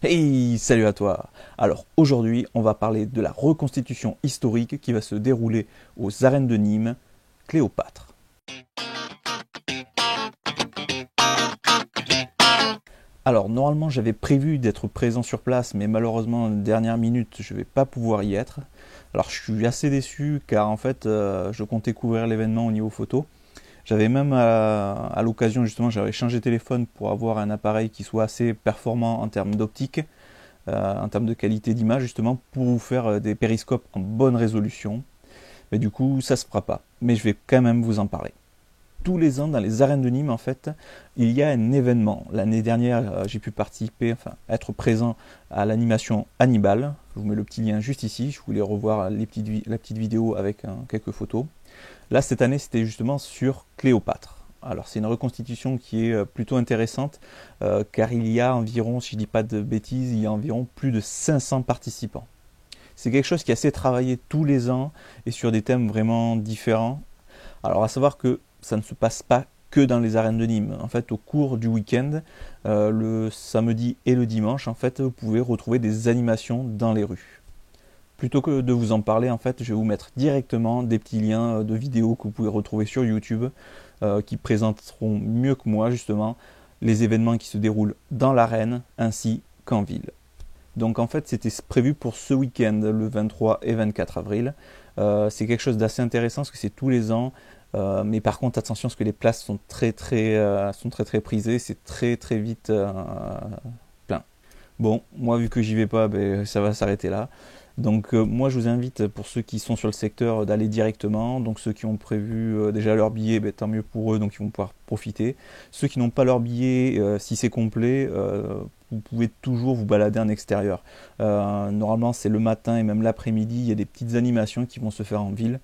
Hey, salut à toi! Alors aujourd'hui, on va parler de la reconstitution historique qui va se dérouler aux arènes de Nîmes, Cléopâtre. Alors normalement, j'avais prévu d'être présent sur place, mais malheureusement, dernière minute, je ne vais pas pouvoir y être. Alors je suis assez déçu car en fait, je comptais couvrir l'événement au niveau photo. J'avais même à l'occasion justement, j'avais changé de téléphone pour avoir un appareil qui soit assez performant en termes d'optique. En termes de qualité d'image justement pour vous faire des périscopes en bonne résolution. Mais du coup, ça se fera pas. Mais je vais quand même vous en parler. Tous les ans, dans les arènes de Nîmes, en fait, il y a un événement. L'année dernière, j'ai pu participer, enfin, être présent à l'animation Hannibal. Je vous mets le petit lien juste ici. Je voulais revoir la petite vidéo avec quelques photos. Là, cette année, c'était justement sur Cléopâtre. Alors, c'est une reconstitution qui est plutôt intéressante, car il y a environ, si je ne dis pas de bêtises, il y a environ plus de 500 participants. C'est quelque chose qui est assez travaillé tous les ans et sur des thèmes vraiment différents. Alors, à savoir que ça ne se passe pas que dans les arènes de Nîmes. En fait, au cours du week-end, le samedi et le dimanche, en fait, vous pouvez retrouver des animations dans les rues. Plutôt que de vous en parler, en fait, je vais vous mettre directement des petits liens de vidéos que vous pouvez retrouver sur YouTube qui présenteront mieux que moi, justement, les événements qui se déroulent dans l'arène ainsi qu'en ville. Donc en fait, c'était prévu pour ce week-end, le 23 et 24 avril. C'est quelque chose d'assez intéressant parce que c'est tous les ans. Mais par contre, attention parce que les places sont très prisées. C'est très vite plein. Bon, moi vu que j'y vais pas, ben, ça va s'arrêter là. Donc moi je vous invite pour ceux qui sont sur le secteur d'aller directement. Donc ceux qui ont prévu déjà leur billet, ben, tant mieux pour eux, donc ils vont pouvoir profiter. Ceux qui n'ont pas leur billet, si c'est complet, vous pouvez toujours vous balader en extérieur. Normalement c'est le matin et même l'après-midi, il y a des petites animations qui vont se faire en ville.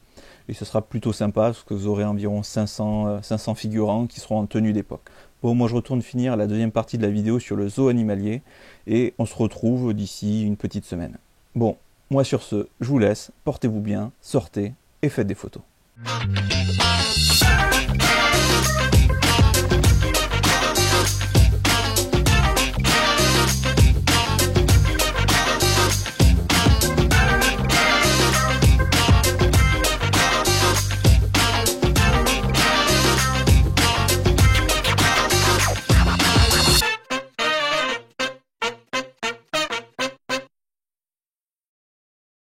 Et ce sera plutôt sympa parce que vous aurez environ 500 figurants qui seront en tenue d'époque. Bon, moi je retourne finir la deuxième partie de la vidéo sur le zoo animalier et on se retrouve d'ici une petite semaine. Bon, moi sur ce, je vous laisse, portez-vous bien, sortez et faites des photos.